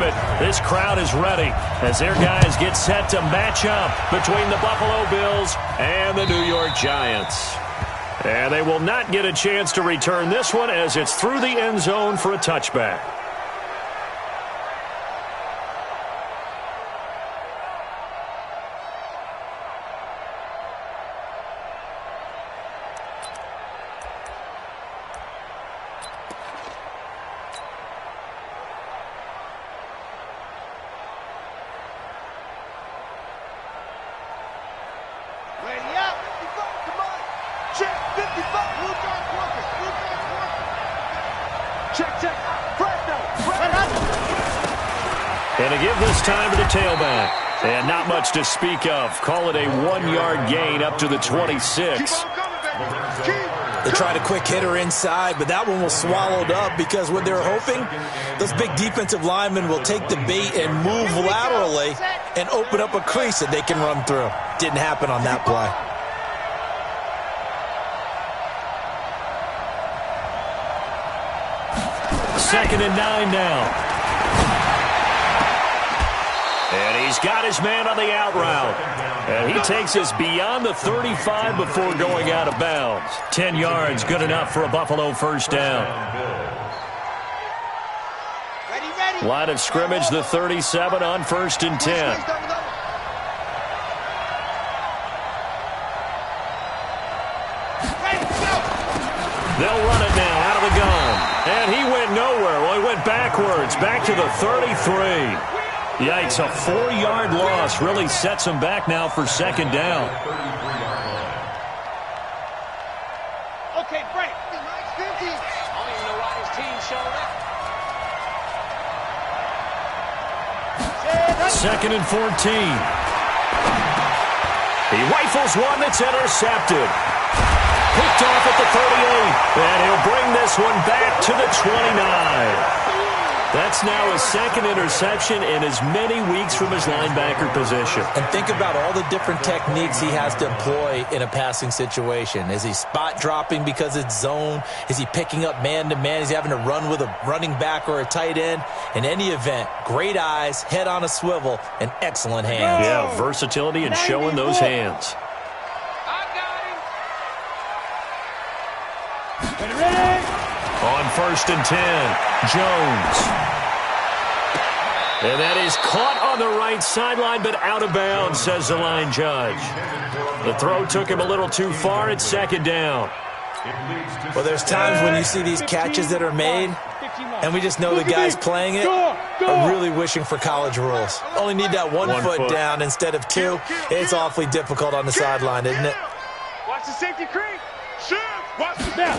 it. This crowd is ready as their guys get set to match up between the Buffalo Bills and the New York Giants. And they will not get a chance to return this one as it's through the end zone for a touchback. And to give this time to the tailback. And not much to speak of. Call it a 1-yard gain up to the 26. They tried a quick hitter inside, but that one was swallowed up because what they're hoping, those big defensive linemen will take the bait and move laterally and open up a crease that they can run through. Didn't happen on that play. Second and 9 now. And he's got his man on the out route. And he takes us beyond the 35 before going out of bounds. 10 yards, good enough for a Buffalo first down. Line of scrimmage, the 37 on 1st and 10. They'll run it now out of the gun. And he went nowhere. Well, he went backwards, back to the 33. Yikes, a 4-yard loss really sets him back now for second down. Okay, break. I don't even know why his team showed up. Second and 14. He rifles one that's intercepted. Picked off at the 38, and he'll bring this one back to the 29. That's now his second interception in as many weeks from his linebacker position. And think about all the different techniques he has to employ in a passing situation. Is he spot dropping because it's zone? Is he picking up man-to-man? Is he having to run with a running back or a tight end? In any event, great eyes, head on a swivel, and excellent hands. Yeah, versatility and showing those hands. On 1st and 10, Jones. And that is caught on the right sideline, but out of bounds, says the line judge. The throw took him a little too far at second down. Well, there's times when you see these catches that are made, and we just know the guys playing it are really wishing for college rules. Only need that one foot down instead of two. It's awfully difficult on the sideline, isn't it? Watch the safety creep. Shoot. Watch the down.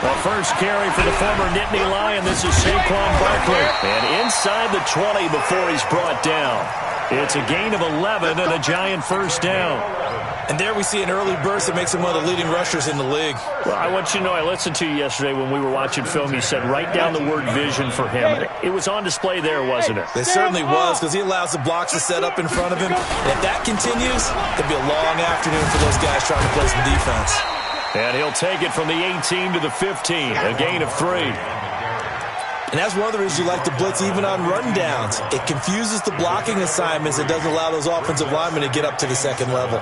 The first carry for the former Nittany Lion. This is Saquon Barkley. And inside the 20 before he's brought down. It's a gain of 11 and a Giant first down. And there we see an early burst that makes him one of the leading rushers in the league. Well, I want you to know, I listened to you yesterday when we were watching film. You said write down the word vision for him. It was on display there, wasn't it? It certainly was, because he allows the blocks to set up in front of him. And if that continues, it'll be a long afternoon for those guys trying to play some defense. And he'll take it from the 18 to the 15, a gain of 3. And that's one of the reasons you like to blitz even on rundowns. It confuses the blocking assignments. It doesn't allow those offensive linemen to get up to the second level.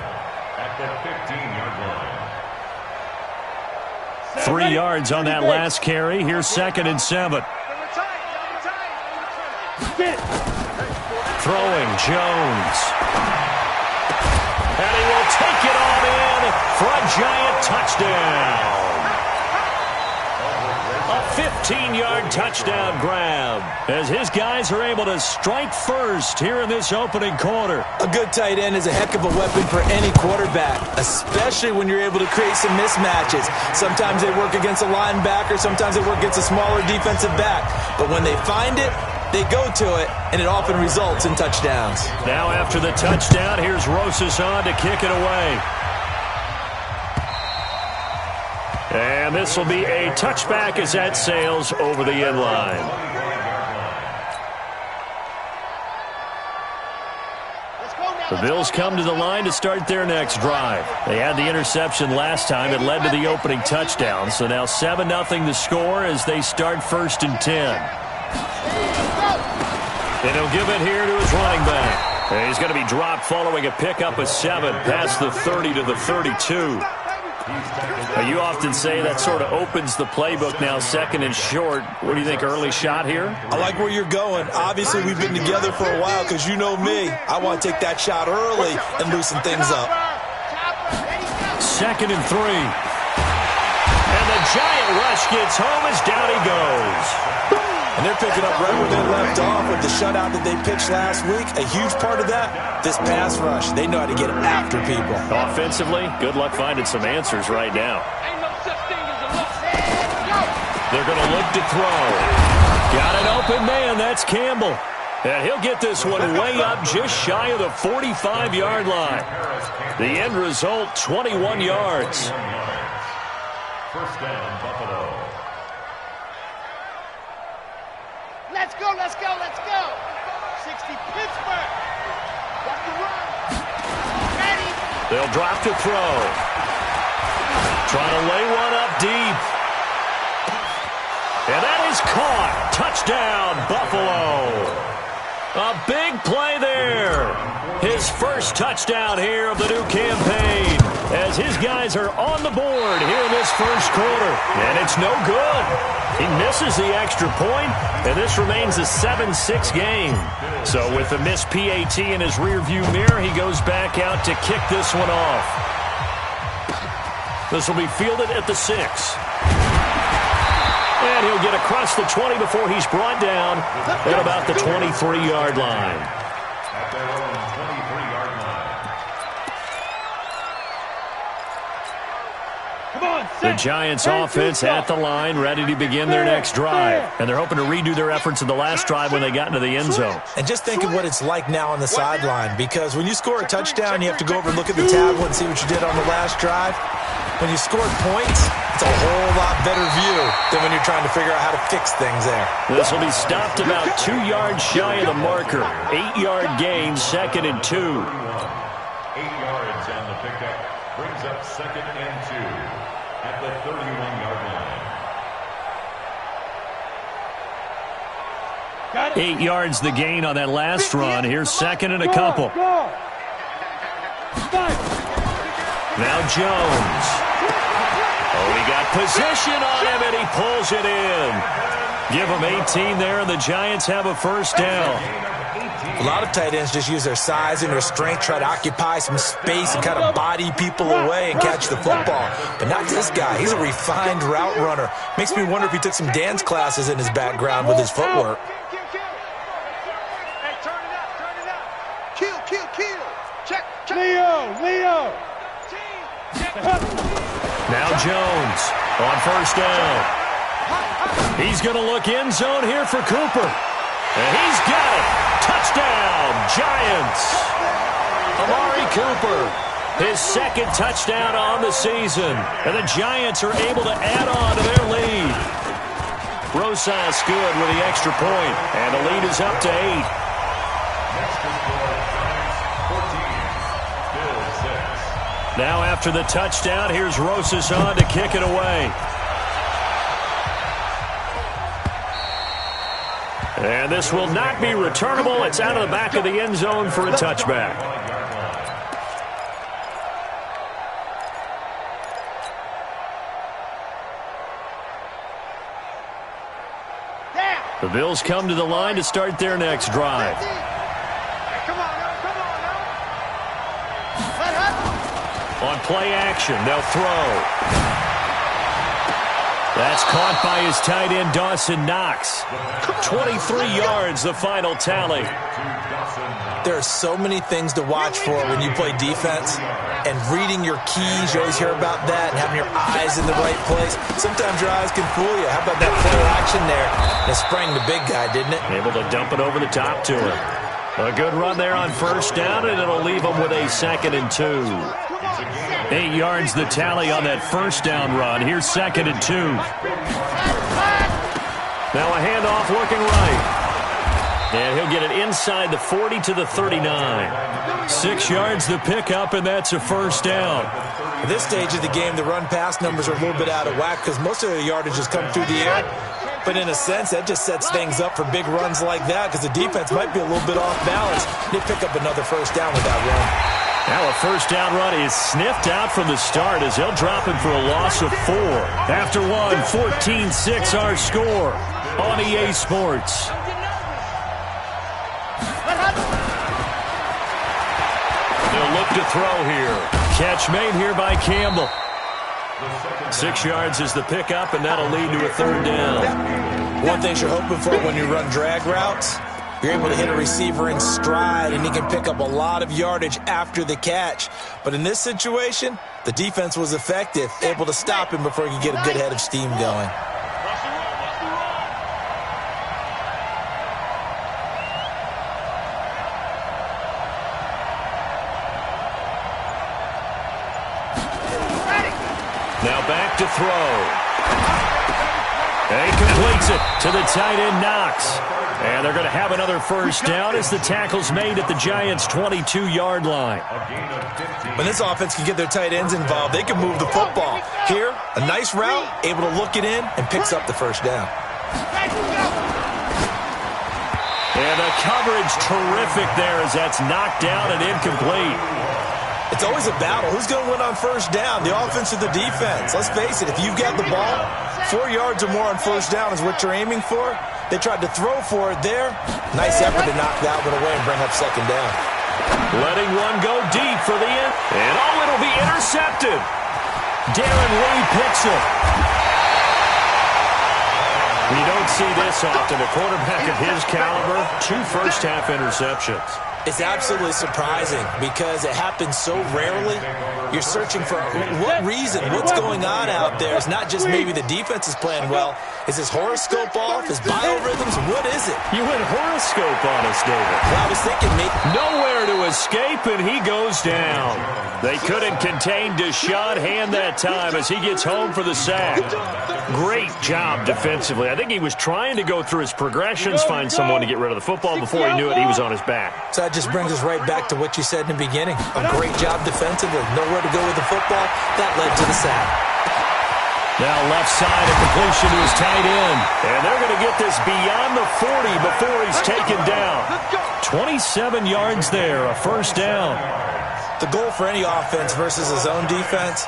3 yards on that last carry. Here's 2nd and 7. Throwing, Jones. And he will take it on in for a Giant touchdown. A 15-yard touchdown grab as his guys are able to strike first here in this opening quarter. A good tight end is a heck of a weapon for any quarterback, especially when you're able to create some mismatches. Sometimes they work against a linebacker, sometimes they work against a smaller defensive back. But when they find it, they go to it, and it often results in touchdowns. Now after the touchdown, here's Rosas on to kick it away. And this will be a touchback as that sails over the end line. The Bills come to the line to start their next drive. They had the interception last time that led to the opening touchdown. So now 7-0 the score as they start 1st and 10. And he'll give it here to his running back. And he's going to be dropped following a pickup of 7 past the 30 to the 32. You often say that sort of opens the playbook now, second and short. What do you think, early shot here? I like where you're going. Obviously, we've been together for a while because you know me. I want to take that shot early and loosen things up. Second and 3. And the giant rush gets home as down he goes. And they're picking up right where they left off with the shutout that they pitched last week. A huge part of that, this pass rush. They know how to get after people. Offensively, good luck finding some answers right now. They're going to look to throw. Got an open man. That's Campbell. And he'll get this one way up just shy of the 45-yard line. The end result, 21 yards. First down, Buffalo. Let's go, let's go, let's go. 60 Pittsburgh. Got the run. Ready. They'll drop to throw. Trying to lay one up deep. And that is caught. Touchdown, Buffalo. A big play there. His first touchdown here of the new campaign as his guys are on the board here in this first quarter. And it's no good. He misses the extra point, and this remains a 7-6 game. So with the missed PAT in his rearview mirror, he goes back out to kick this one off. This will be fielded at the 6. And he'll get across the 20 before he's brought down at about the 23-yard line. At their own 23-yard line. Come on, The Giants offense at the line, ready to begin their next drive. And they're hoping to redo their efforts in the last drive when they got into the end zone. And just think of what it's like now on the sideline, because when you score a touchdown, you have to go over and look at the tablet and see what you did on the last drive. When you scored points, it's a whole lot better view than when you're trying to figure out how to fix things there. This will be stopped about 2 yards shy of the marker. 8-yard gain, 2nd and 2. 8 yards on the pickup brings up 2nd and 2 at the 31-yard line. 8 yards the gain on that last run. Here's 2nd and a couple. Now Jones. Oh, he got position on him, and he pulls it in. Give him 18 there, and the Giants have a first down. A lot of tight ends just use their size and their strength, try to occupy some space and kind of body people away and catch the football. But not this guy. He's a refined route runner. Makes me wonder if he took some dance classes in his background with his footwork. Hey, turn it up, turn it up. Kill, kill, kill. Check, check. Leo. Now Jones on first down. He's going to look end zone here for Cooper. And he's got it. Touchdown, Giants. Amari Cooper, his 2nd touchdown on the season. And the Giants are able to add on to their lead. Rosas good with the extra point. And the lead is up to 8. Next to score, Giants 14, Bills 6. Now after the touchdown, here's Rosas on to kick it away. And this will not be returnable. It's out of the back of the end zone for a touchback. The Bills come to the line to start their next drive. Come on now, come on now. On play action, they'll throw. That's caught by his tight end, Dawson Knox. 23 yards, the final tally. There are so many things to watch for when you play defense. And reading your keys, you always hear about that, and having your eyes in the right place. Sometimes your eyes can fool you. How about that play action there? It sprang the big guy, didn't it? Able to dump it over the top to him. A good run there on first down, and it'll leave him with a 2nd and 2. 8 yards the tally on that first down run. Here's 2nd and 2. Now a handoff looking right. And he'll get it inside the 40 to the 39. 6 yards the pickup, and that's a first down. At this stage of the game, the run-pass numbers are a little bit out of whack because most of the yardage has come through the air. But in a sense, that just sets things up for big runs like that because the defense might be a little bit off balance. They pick up another first down with that run. Now a first down run is sniffed out from the start as they'll drop him for a loss of 4. After one, 14-6 our score on EA Sports. They'll look to throw here. Catch made here by Campbell. 6 yards is the pickup, and that'll lead to a third down. One thing you're hoping for when you run drag routes, you're able to hit a receiver in stride, and he can pick up a lot of yardage after the catch. But in this situation, the defense was effective, able to stop him before he could get a good head of steam going. Now back to throw. And he completes it to the tight end, Knox. And they're going to have another first down as the tackle's made at the Giants' 22-yard line. When this offense can get their tight ends involved, they can move the football. Here, a nice route, able to look it in, and picks up the first down. And the coverage terrific there as that's knocked down and incomplete. It's always a battle. Who's going to win on first down, the offense or the defense? Let's face it, if you've got the ball, 4 yards or more on first down is what you're aiming for. They tried to throw for it there. Nice effort to knock that one away and bring up second down. Letting one go deep for the end. And it'll be intercepted. Darren Lee picks it. You don't see this often. A quarterback of his caliber, 2 first-half interceptions. It's absolutely surprising because it happens so rarely. You're searching for what reason, what's going on out there. It's not just maybe the defense is playing well. Is his horoscope off? His biorhythms? What is it? You went horoscope on us, David. Well, I was thinking maybe. Nowhere to escape, and he goes down. They couldn't contain Deshaun Hand that time as he gets home for the sack. Great job defensively. I think he was trying to go through his progressions, find someone to get rid of the football. Before he knew it, he was on his back. So that just brings us right back to what you said in the beginning. A great job defensively. Nowhere to go with the football. That led to the sack. Now left side, a completion to his tight end. And they're going to get this beyond the 40 before he's taken down. 27 yards there, a first down. The goal for any offense versus his own defense,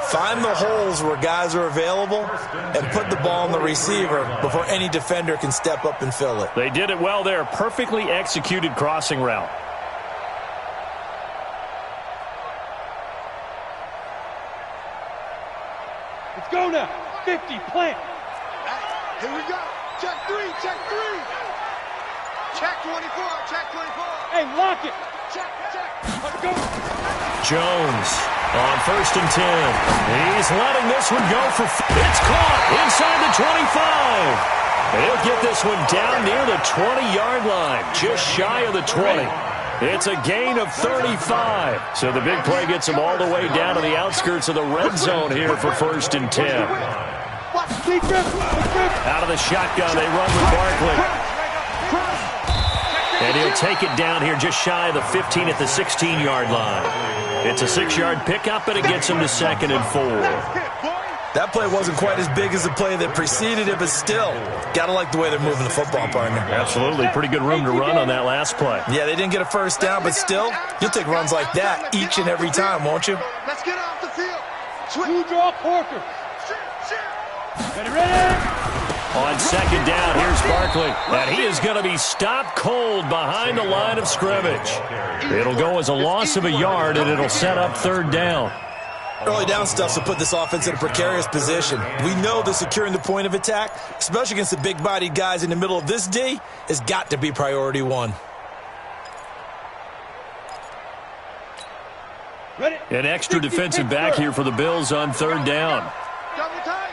find the holes where guys are available and put the ball on the receiver before any defender can step up and fill it. They did it well there. Perfectly executed crossing route. Let's go now. 50, plant. Here we go. Check 3, check 3. Check 24, check 24. Hey, lock it. Check. Let's go. Jones on 1st and 10. He's letting this one go for... It's caught inside the 25. He'll get this one down near the 20-yard line, just shy of the 20. It's a gain of 35. So the big play gets him all the way down to the outskirts of the red zone here for 1st and 10. Out of the shotgun, they run with Barkley. And he'll take it down here just shy of the 15 at the 16-yard line. It's a 6-yard pickup, and it gets him to 2nd and 4. That play wasn't quite as big as the play that preceded it, but still, got to like the way they're moving the football, partner. Absolutely. Pretty good room to run on that last play. Yeah, they didn't get a first down, but still, you'll take runs like that each and every time, won't you? Let's get off the field. You draw Porter. Ready? On 2nd down, here's Barkley. And he is going to be stopped cold behind the line of scrimmage. It'll go as a loss of a yard, and it'll set up 3rd down. Early down stuff will put this offense in a precarious position. We know that securing the point of attack, especially against the big-bodied guys in the middle of this D, has got to be priority 1. An extra defensive back here for the Bills on 3rd down. Double tight.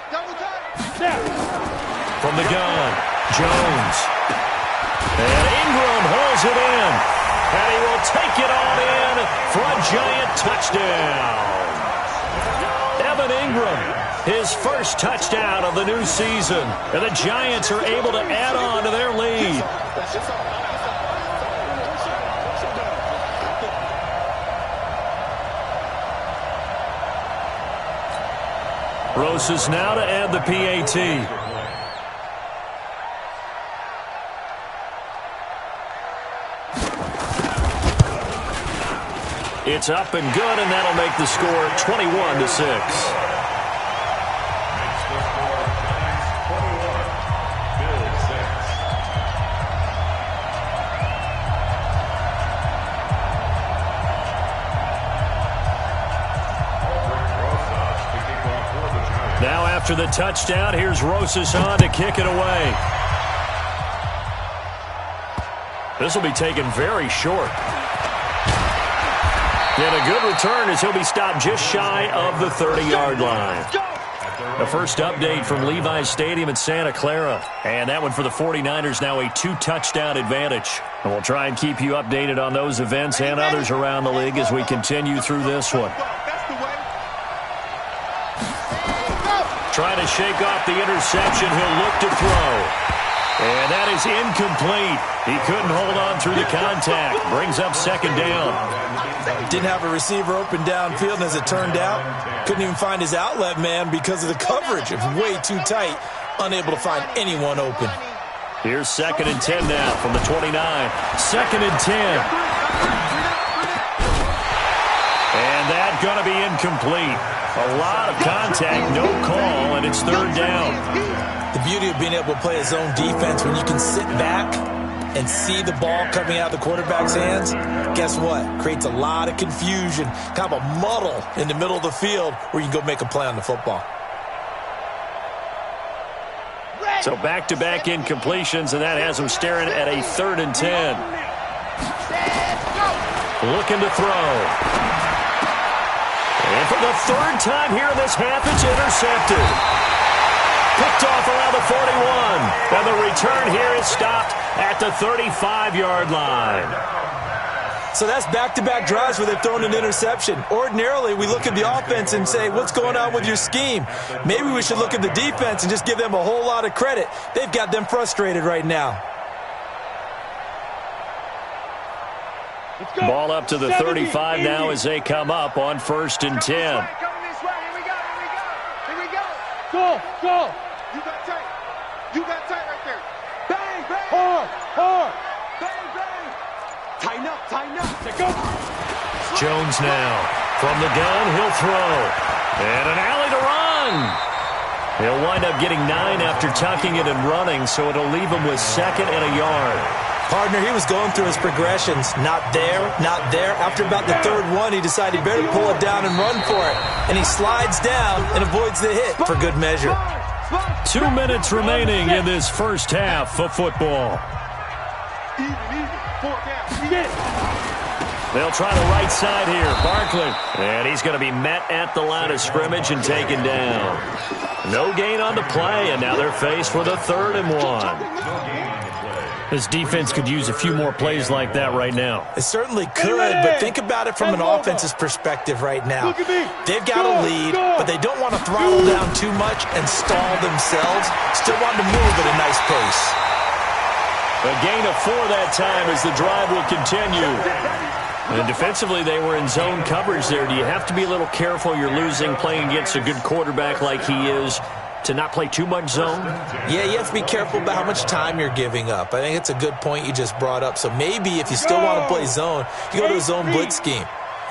From the gun, Jones. And Ingram holds it in. And he will take it on in for a Giant touchdown. Evan Ingram, his first touchdown of the new season. And the Giants are able to add on to their lead. Rosas now to add the PAT. It's up and good, and that'll make the score 21-6. Now after the touchdown, here's Rosas on to kick it away. This will be taken very short. And a good return as he'll be stopped just shy of the 30-yard line. The first update from Levi's Stadium in Santa Clara. And that one for the 49ers, now a 2-touchdown advantage. And we'll try and keep you updated on those events and others around the league as we continue through this one. Trying to shake off the interception. He'll look to throw. And that is incomplete. He couldn't hold on through the contact. Brings up second down. Didn't have a receiver open downfield, and as it turned out, couldn't even find his outlet man because of the coverage. It was way too tight. Unable to find anyone open. Here's 2nd and 10 now from the 29. 2nd and 10. And that's going to be incomplete. A lot of contact, no call, and it's 3rd down. The beauty of being able to play a zone defense when you can sit back and see the ball coming out of the quarterback's hands, guess what? Creates a lot of confusion, kind of a muddle in the middle of the field where you can go make a play on the football. So back-to-back incompletions, and that has him staring at a 3rd and 10. Looking to throw. And for the 3rd time here in this half, it's intercepted. Picked off around the 41. And the return here is stopped at the 35-yard line. So that's back-to-back drives where they've thrown an interception. Ordinarily, we look at the offense and say, what's going on with your scheme? Maybe we should look at the defense and just give them a whole lot of credit. They've got them frustrated right now. Ball up to the 35 now as they come up on 1st and 10. Here we go. Go. You got tight. Right there. Bang, bang. Hard. Bang, bang. Tighten up. Let's go. Jones now. From the gun, he'll throw. And an alley to run. He'll wind up getting 9 after tucking it and running, so it'll leave him with 2nd and a yard. Partner, he was going through his progressions. Not there. After about the 3rd one, he decided he better pull it down and run for it. And he slides down and avoids the hit for good measure. 2 minutes remaining in this first half of football. Easy. 4th down. They'll try the right side here. Barkley. And he's going to be met at the line of scrimmage and taken down. No gain on the play, and now they're faced with a 3rd and 1. This defense could use a few more plays like that right now. It certainly could, but think about it from an offense's perspective right now. They've got a lead, but they don't want to throttle down too much and stall themselves. Still want to move at a nice pace. A gain of 4 that time as the drive will continue. And defensively, they were in zone coverage there. Do you have to be a little careful? You're losing playing against a good quarterback like he is, to not play too much zone? Yeah, you have to be careful about how much time you're giving up. I think it's a good point you just brought up. So maybe if you still want to play zone, you go to a zone blitz scheme.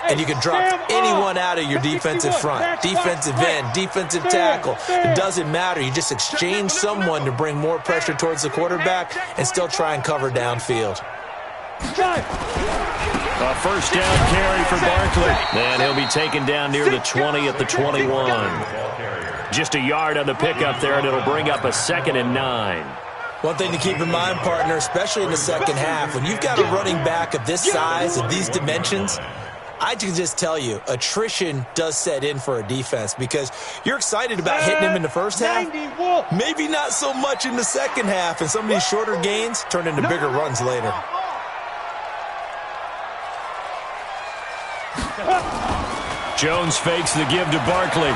And you can drop anyone out of your defensive front. Defensive end, defensive tackle. It doesn't matter. You just exchange someone to bring more pressure towards the quarterback and still try and cover downfield. A first down carry for Barkley. And he'll be taken down near the 20 at the 21. Just a yard on the pickup there, and it'll bring up a 2nd and 9. One thing to keep in mind, partner, especially in the second half, when you've got a running back of this size, of these dimensions, I can just tell you, attrition does set in for a defense because you're excited about hitting him in the first half. Maybe not so much in the second half, and some of these shorter gains turn into bigger runs later. Jones fakes the give to Barkley.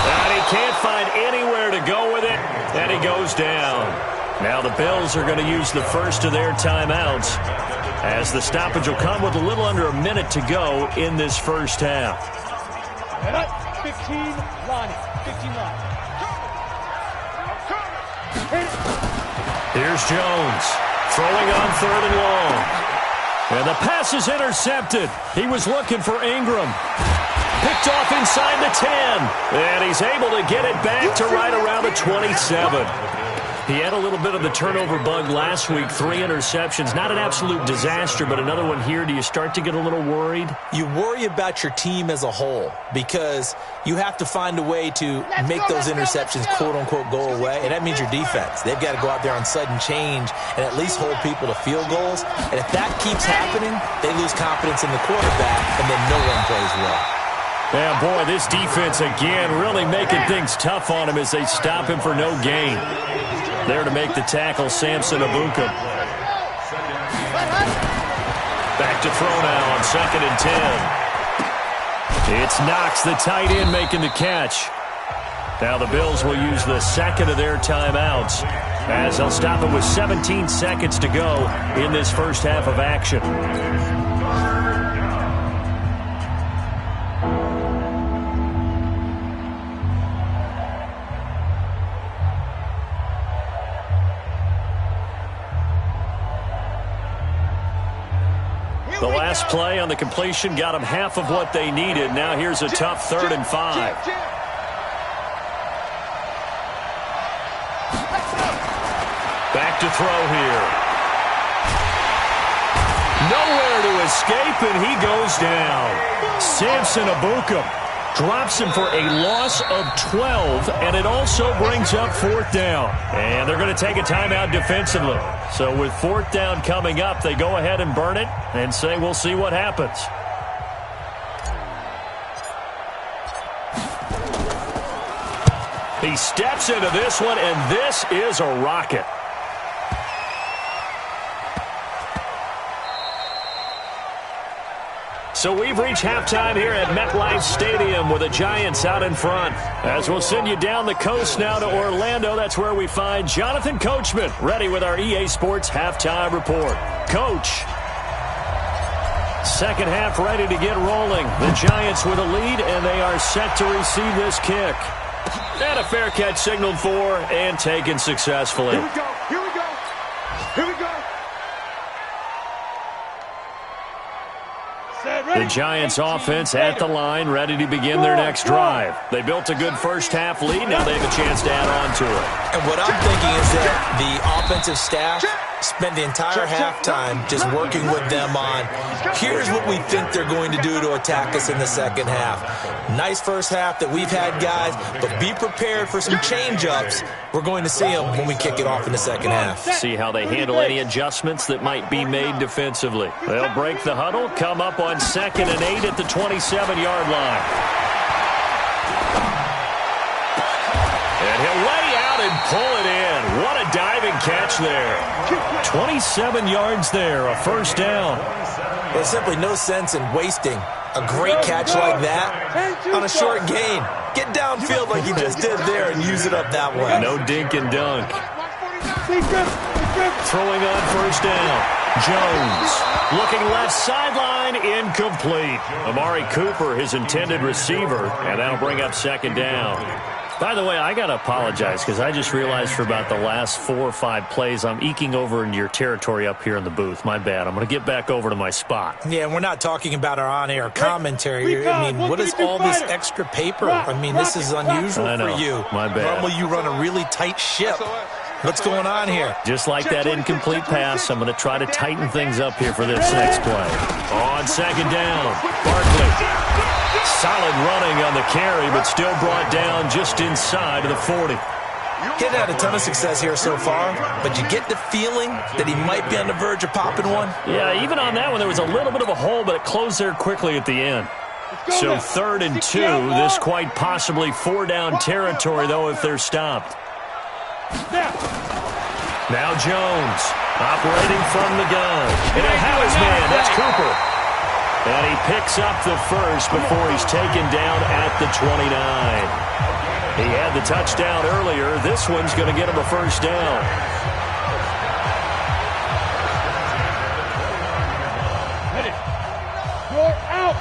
And he can't find anywhere to go with it, and he goes down. Now the Bills are going to use the first of their timeouts as the stoppage will come with a little under a minute to go in this first half. 15 line. Here's Jones throwing on 3rd and long. And the pass is intercepted. He was looking for Ingram. Picked off inside the 10. And he's able to get it back to right around the 27. He had a little bit of the turnover bug last week, 3 interceptions. Not an absolute disaster, but another one here. Do you start to get a little worried? You worry about your team as a whole because you have to find a way to make those interceptions, quote-unquote, go away, and that means your defense. They've got to go out there on sudden change and at least hold people to field goals. And if that keeps happening, they lose confidence in the quarterback, and then no one plays well. Yeah, boy, this defense, again, really making things tough on him as they stop him for no gain. There to make the tackle, Samson Ebukam. Back to throw now on 2nd and 10. It's Knox, the tight end, making the catch. Now the Bills will use the second of their timeouts as they'll stop it with 17 seconds to go in this first half of action. The last play on the completion got them half of what they needed. Now here's a tough 3rd and 5. Back to throw here. Nowhere to escape, and he goes down. Samson Ebukam drops him for a loss of 12, and it also brings up 4th down. And they're going to take a timeout defensively. So with 4th down coming up, they go ahead and burn it and say we'll see what happens. He steps into this one, and this is a rocket. So we've reached halftime here at MetLife Stadium with the Giants out in front. As we'll send you down the coast now to Orlando, that's where we find Jonathan Coachman ready with our EA Sports Halftime Report. Coach. Second half ready to get rolling. The Giants with a lead, and they are set to receive this kick. And a fair catch signaled for and taken successfully. Here we go. Here we go. Here we go. The Giants offense at the line, ready to begin their next drive. They built a good first half lead. Now they have a chance to add on to it. And what I'm thinking is that the offensive staff spent the entire halftime just working with them on, here's what we think they're going to do to attack us in the second half. Nice first half that we've had, guys, but be prepared for some change-ups. We're going to see them when we kick it off in the second half. See how they handle any adjustments that might be made defensively. They'll break the huddle, come up on 2nd and 8 at the 27-yard line. And he'll lay out and pull it in. What a diving catch there. 27 yards there, a first down. There's simply no sense in wasting a great catch like that on a short gain. Get downfield like you just did there and use it up that way. No dink and dunk. Throwing on first down. Jones looking left sideline, incomplete. Amari Cooper, his intended receiver, and that'll bring up 2nd down. By the way, I got to apologize because I just realized for about the last 4 or 5 plays, I'm eking over into your territory up here in the booth. My bad. I'm going to get back over to my spot. Yeah, and we're not talking about our on-air commentary. I mean, what is all this extra paper? I mean, this is unusual for you. My bad. Normally you run a really tight ship. What's going on here? Just like that incomplete pass, I'm going to try to tighten things up here for this next play. On 2nd down, Barkley. Solid running on the carry, but still brought down just inside of the 40. He's had a ton of success here so far, but you get the feeling that he might be on the verge of popping one. Yeah, even on that one, there was a little bit of a hole, but it closed there quickly at the end. So 3rd and 2, this quite possibly 4-down territory, though, if they're stopped. Now Jones, operating from the gun. And he'll have his man, that's Cooper. And he picks up the first before he's taken down at the 29. He had the touchdown earlier. This one's going to get him a first down. You're out.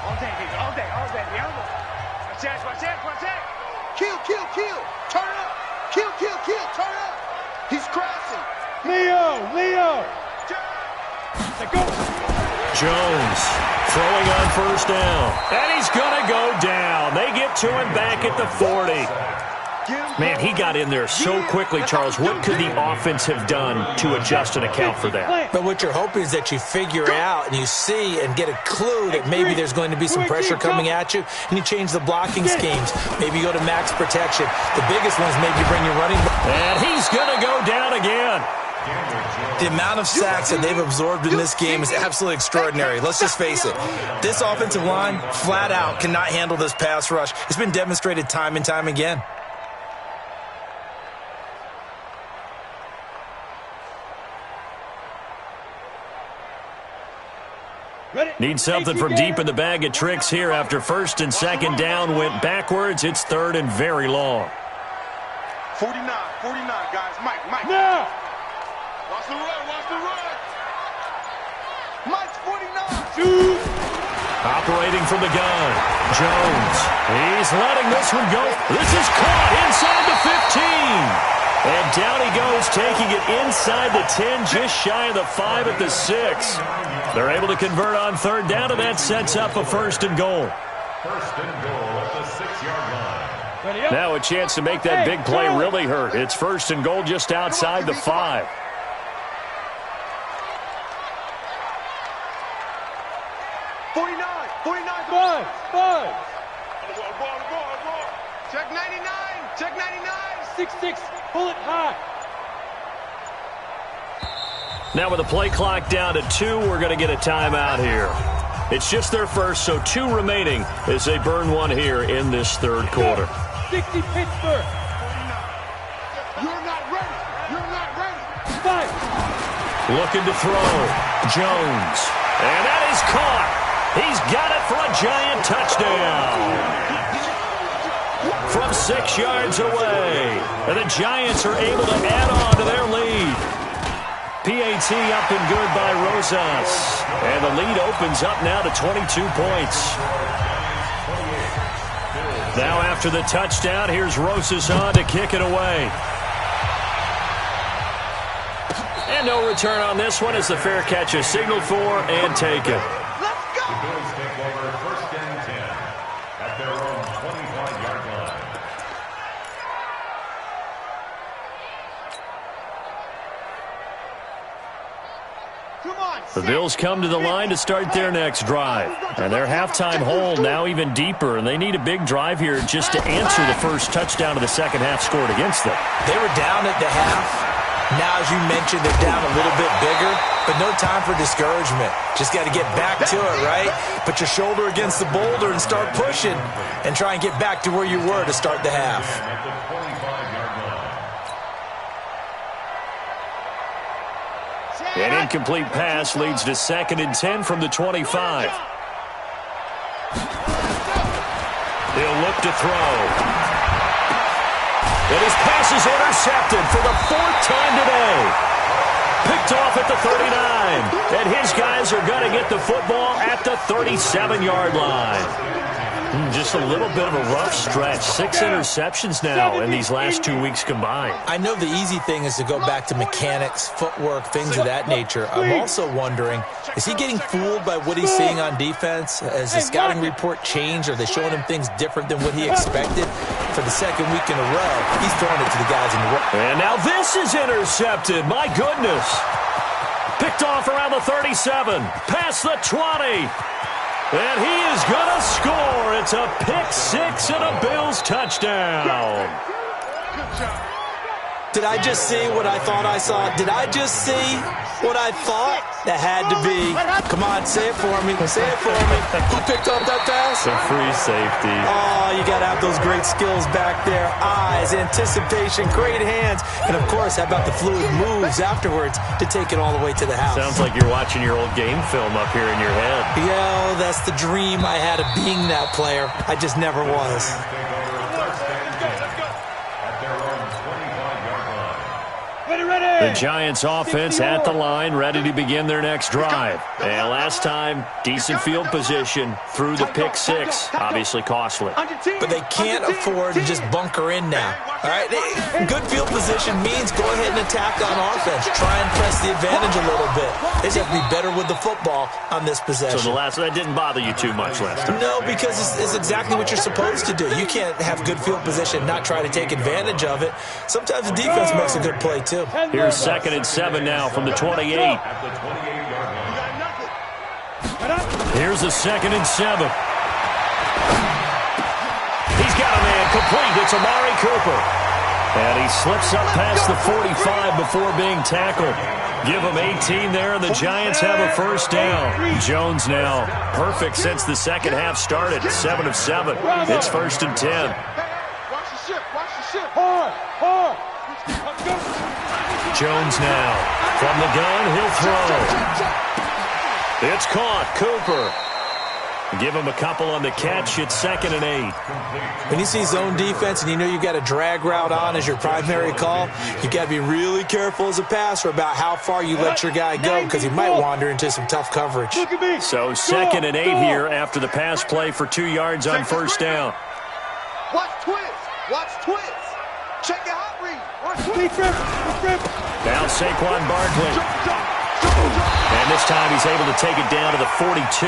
All day, baby. All day. All day. Watch that. Watch that. Watch that. Kill. Turn up. Kill. Turn up. He's crossing. Leo. Let go. Jones throwing on first down. And he's going to go down. They get to him back at the 40. Man, he got in there so quickly, Charles. What could the offense have done to adjust and account for that? But what you're hoping is that you figure out and you see and get a clue that maybe there's going to be some pressure coming at you, and you change the blocking schemes. Maybe you go to max protection. The biggest one is maybe you bring your running back. And he's going to go down again. The amount of sacks that they've absorbed in this game is absolutely extraordinary. Let's just face it. This offensive line, flat out, cannot handle this pass rush. It's been demonstrated time and time again. Need something from deep in the bag of tricks here after first and second down went backwards. It's third and very long. 49, guys. Mike. Now! Watch the run. Mike's 49. Shoot! Operating from the gun. Jones. He's letting this one go. This is caught inside the 15. And down he goes, taking it inside the 10, just shy of the 5 at the 6. They're able to convert on third down, and that sets up a first and goal. First and goal at the 6-yard line. Now a chance to make that big play really hurt. It's first and goal just outside the 5. Five. Check 99. 6-6. Pull it high. Now with the play clock down to 2, we're going to get a timeout here. It's just their first, so 2 remaining as they burn one here in this third quarter. 60 Pittsburgh. You're not ready. 5. Looking to throw. Jones. And that is caught. He's got it for a giant touchdown. From 6 yards away. And the Giants are able to add on to their lead. PAT up and good by Rosas. And the lead opens up now to 22 points. Now after the touchdown, here's Rosas on to kick it away. And no return on this one as the fair catch is signaled for and taken. The Bills take over first and 10 at their own 25-yard line. The Bills come to the line to start their next drive. And their halftime hole now even deeper, and they need a big drive here just to answer the first touchdown of the second half scored against them. They were down at the half. Now, as you mentioned, they're down a little bit bigger, but no time for discouragement. Just got to get back to it, right? Put your shoulder against the boulder and start pushing and try and get back to where you were to start the half. At the 25-yard line. An incomplete pass leads to second and 10 from the 25. He'll look to throw. And his pass is intercepted for the 4th time today. Picked off at the 39. And his guys are going to get the football at the 37-yard line. Just a little bit of a rough stretch. 6 interceptions now in these last 2 weeks combined. I know the easy thing is to go back to mechanics, footwork, things of that nature. I'm also wondering, is he getting fooled by what he's seeing on defense? Has the scouting report changed? Are they showing him things different than what he expected? For the second week in a row, he's throwing it to the guys in the row. And now this is intercepted. My goodness. Picked off around the 37. Past the 20. And he is going to score. It's a pick 6 and a Bills touchdown. Did I just see what I thought I saw? Did I just see what I thought? That had to be. Come on, say it for me. Say it for me. Who picked up that pass? The free safety. Oh, you got to have those great skills back there. Eyes, anticipation, great hands. And, of course, how about the fluid moves afterwards to take it all the way to the house? Sounds like you're watching your old game film up here in your head. Yo, that's the dream I had of being that player. I just never was. The Giants offense at the line, ready to begin their next drive. And last time, decent field position through the pick six. Obviously costly. But they can't afford to just bunker in now. All right, good field position means go ahead and attack on offense. Try and press the advantage a little bit. They just have to be better with the football on this possession. So that didn't bother you too much last time? No, because it's exactly what you're supposed to do. You can't have good field position, not try to take advantage of it. Sometimes the defense makes a good play, too. Here's 2nd and 7 now from the 28. Here's a 2nd and 7. He's got a man complete. It's Amari Cooper. And he slips up past the 45 before being tackled. Give him 18 there, and the Giants have a first down. Jones now perfect since the second half started. 7 of 7. It's 1st and 10. Watch the ship. Watch the ship. Hard. Jones now from the gun. He'll throw. It's caught. Cooper. Give him a couple on the catch. It's 2nd and 8. When you see zone defense and you know you've got a drag route on as your primary call, you've got to be really careful as a passer about how far you let your guy go because he might wander into some tough coverage. So 2nd and 8 here after the pass play for 2 yards on first down. Watch twist. Check your hot read. Watch twist. Now Saquon Barkley. And this time he's able to take it down to the 42.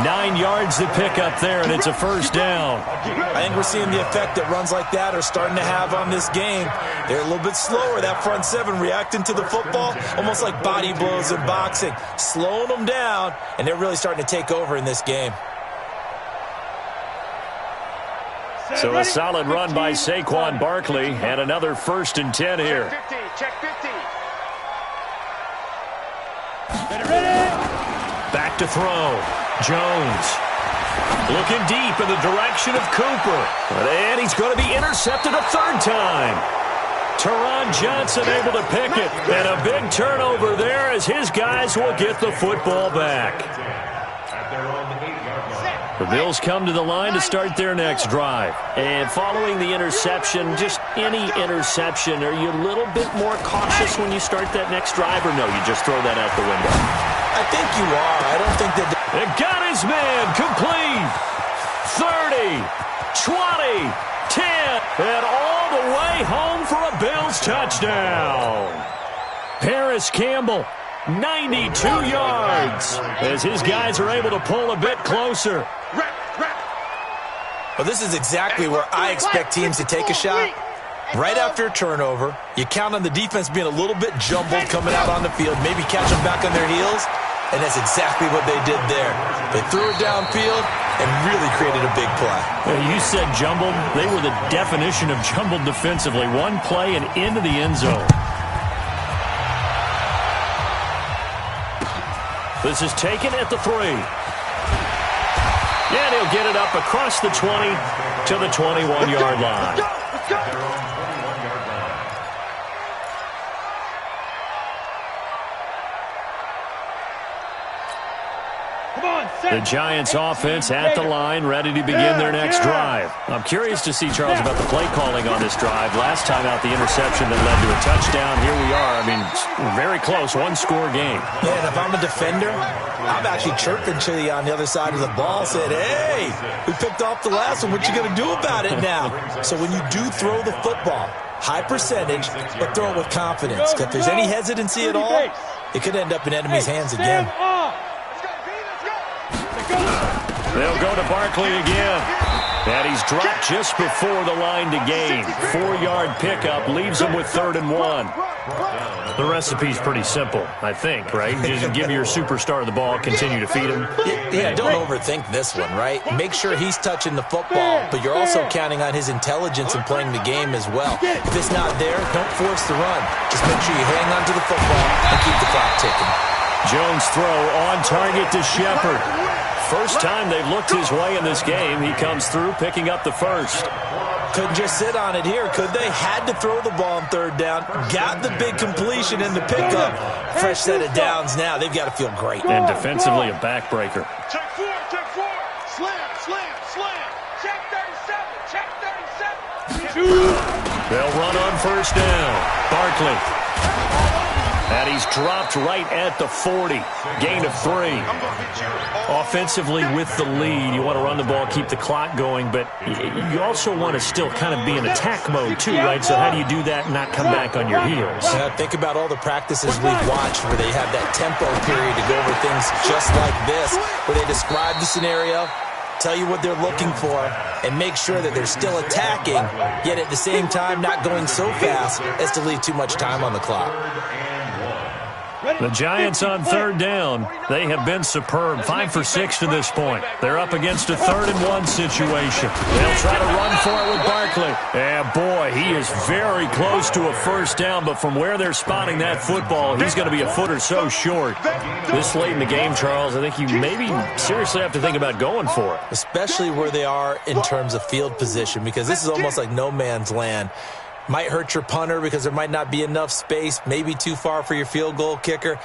9 yards to pick up there, and it's a first down. I think we're seeing the effect that runs like that are starting to have on this game. They're a little bit slower, that front seven, reacting to the football, almost like body blows in boxing, slowing them down, and they're really starting to take over in this game. So a solid run by Saquon Barkley, and another 1st and 10 here. Check 50. Back to throw. Jones looking deep in the direction of Cooper. And he's going to be intercepted a 3rd time. Teron Johnson able to pick it. And a big turnover there as his guys will get the football back. The Bills come to the line to start their next drive. And following the interception, just any interception, are you a little bit more cautious when you start that next drive, or no, you just throw that out the window? I think you are. I don't think that... It got his man complete. 30, 20, 10, and all the way home for a Bills touchdown. Paris Campbell, 92 yards, as his guys are able to pull a bit closer. Well, this is exactly where I expect teams to take a shot. Right after a turnover, you count on the defense being a little bit jumbled coming out on the field, maybe catch them back on their heels, and that's exactly what they did there. They threw it downfield and really created a big play. You said jumbled. They were the definition of jumbled defensively. One play and into the end zone. This is taken at the 3. And he'll get it up across the 20 to the 21-yard line. Let's go. The Giants offense at the line, ready to begin their next drive. I'm curious to see, Charles, about the play calling on this drive. Last time out, the interception that led to a touchdown. Here we are. I mean, very close, one-score game. Yeah, and if I'm a defender, I'm actually chirping to you on the other side of the ball, saying, hey, we picked off the last one. What you going to do about it now? So when you do throw the football, high percentage, but throw it with confidence. If there's any hesitancy at all, it could end up in enemy's hands again. They'll go to Barkley again. And he's dropped just before the line to gain. 4-yard pickup leaves him with 3rd and 1. The recipe's pretty simple, I think, right? Just give your superstar the ball, continue to feed him. Yeah, don't overthink this one, right? Make sure he's touching the football, but you're also counting on his intelligence in playing the game as well. If it's not there, don't force the run. Just make sure you hang on to the football and keep the clock ticking. Jones throw on target to Shepard. First time they've looked his way in this game. He comes through picking up the first. Couldn't just sit on it here, could they? Had to throw the ball on 3rd down. Got the big completion in the pickup. Fresh set of downs now. They've got to feel great. And defensively, a backbreaker. Check 4, check 4. Slam. Check 37, check 37. They'll run on first down. Barkley And he's dropped right at the 40. Gain of 3. Offensively with the lead, you want to run the ball, keep the clock going, but you also want to still kind of be in attack mode too, right? So how do you do that and not come back on your heels? Think about all the practices we've watched where they have that tempo period to go over things just like this, where they describe the scenario, tell you what they're looking for, and make sure that they're still attacking, yet at the same time not going so fast as to leave too much time on the clock. The Giants on third down. They have been superb. 5 for 6 to this point. They're up against a 3rd and 1 situation. They'll try to run for it with Barkley. And boy, he is very close to a first down, but from where they're spotting that football, he's going to be a foot or so short. This late in the game, Charles, I think you maybe seriously have to think about going for it. Especially where they are in terms of field position, because this is almost like no man's land. Might hurt your punter because there might not be enough space, maybe too far for your field goal kicker.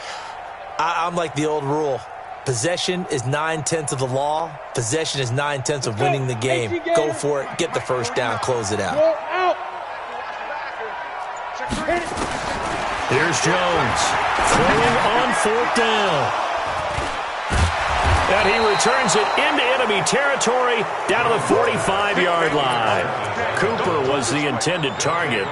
I'm like the old rule. Possession is 9/10 of the law. Possession is 9/10 of winning the game. Go for it. Get the first down. Close it out. Here's Jones throwing on 4th down. And he returns it into enemy territory down to the 45-yard line. Cooper was the intended target.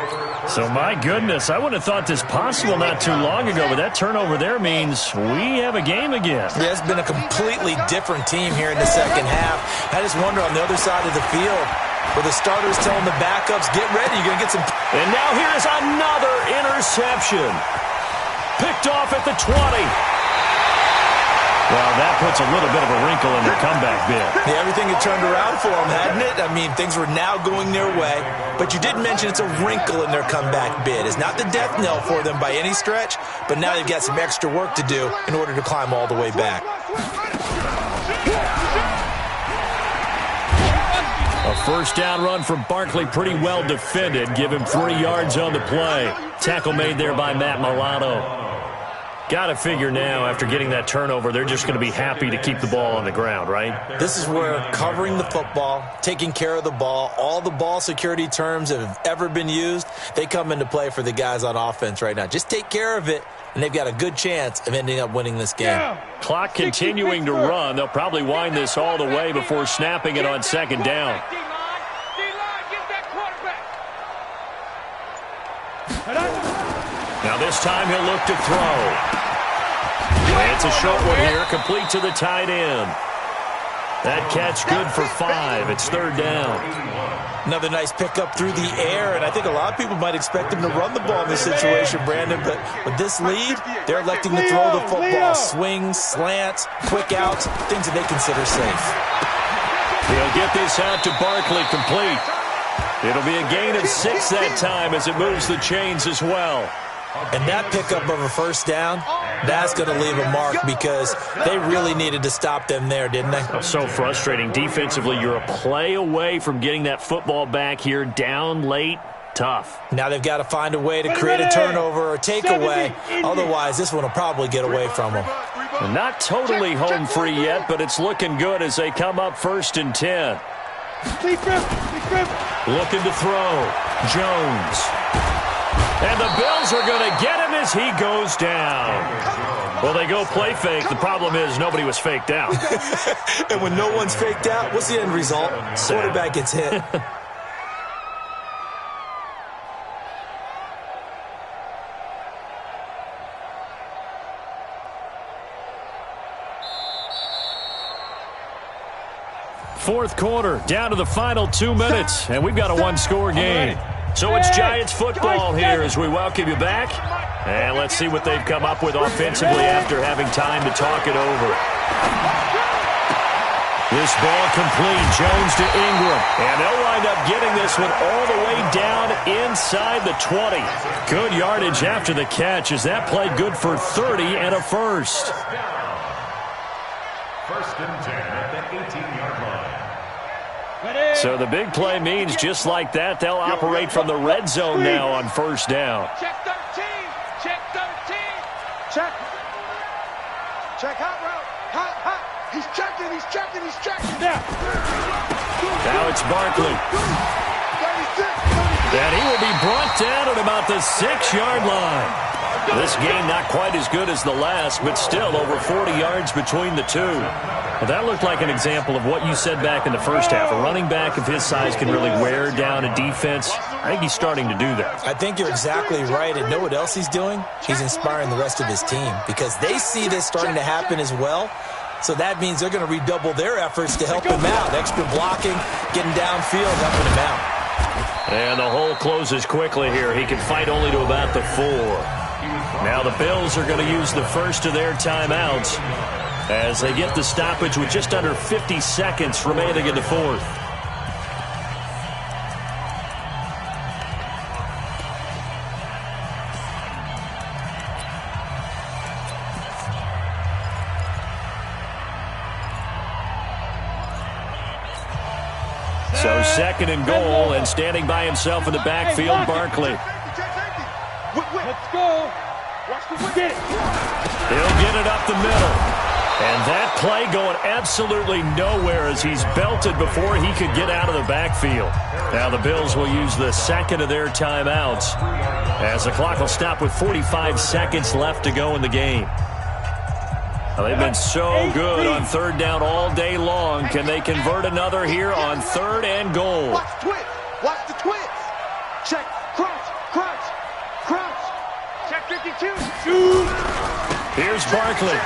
So, my goodness, I wouldn't have thought this possible not too long ago, but that turnover there means we have a game again. Yeah, it's been a completely different team here in the second half. I just wonder on the other side of the field where the starters telling the backups, get ready, you're going to get some... And now here's another interception. Picked off at the 20. Well, that puts a little bit of a wrinkle in their comeback bid. Yeah, everything had turned around for them, hadn't it? I mean, things were now going their way. But you did mention it's a wrinkle in their comeback bid. It's not the death knell for them by any stretch, but now they've got some extra work to do in order to climb all the way back. A first down run from Barkley, pretty well defended. Give him 3 yards on the play. Tackle made there by Matt Milano. Got to figure now, after getting that turnover, they're just going to be happy to keep the ball on the ground, right? This is where covering the football, taking care of the ball, all the ball security terms that have ever been used, they come into play for the guys on offense right now. Just take care of it, and they've got a good chance of ending up winning this game. Clock continuing to run. They'll probably wind this all the way before snapping it on 2nd down. Now this time he'll look to throw. It's a short one here, complete to the tight end. That catch good for 5. It's 3rd down. Another nice pickup through the air, and I think a lot of people might expect him to run the ball in this situation, Brandon, but with this lead, they're electing to throw the football. Swings, slants, quick outs, things that they consider safe. He'll get this out to Barkley, complete. It'll be a gain of 6 that time as it moves the chains as well. And that pickup of a first down, that's going to leave a mark because they really needed to stop them there, didn't they? So frustrating. Defensively, you're a play away from getting that football back here, down late. Tough. Now they've got to find a way to create a turnover or takeaway. Otherwise, this one will probably get away from them. And not totally home free yet, but it's looking good as they come up 1st and 10. Looking to throw. Jones. And the Bills are going to get him as he goes down. Well, they go play fake. The problem is nobody was faked out. And when no one's faked out, what's the end result? Quarterback gets hit. Fourth quarter, down to the final 2 minutes, and we've got a one-score game. So it's Giants football here as we welcome you back. And let's see what they've come up with offensively after having time to talk it over. This ball complete. Jones to Ingram. And they'll wind up getting this one all the way down inside the 20. Good yardage after the catch. Is that play good for 30 and a first? 1st and 10 at the 18-yard line. So the big play means just like that, they'll operate from the red zone now on 1st down. Check 13. Check 13. Check. Check hot route. Hot. He's checking. He's checking. He's checking. Yeah. Now it's Barkley. 36. And he will be brought down at about the 6-yard line. This game not quite as good as the last, but still over 40 yards between the two. Well, that looked like an example of what you said back in the first half. A running back of his size can really wear down a defense. I think he's starting to do that. I think you're exactly right. And know what else he's doing? He's inspiring the rest of his team because they see this starting to happen as well. So that means they're going to redouble their efforts to help him out. Extra blocking, getting downfield, helping him out. And the hole closes quickly here. He can fight only to about the 4. Now the Bills are going to use the first of their timeouts as they get the stoppage with just under 50 seconds remaining in the fourth. So second and goal, and standing by himself in the backfield, Barkley. Let's go. Watch the wicket. He'll get it up the middle. And that play going absolutely nowhere as he's belted before he could get out of the backfield. Now the Bills will use the second of their timeouts as the clock will stop with 45 seconds left to go in the game. Well, they've been so good on third down all day long. Can they convert another here on third and goal? Watch the twist. Watch the twist. Check. Crouch. Crouch. Crouch. Check 52. Shoot. Here's Barkley.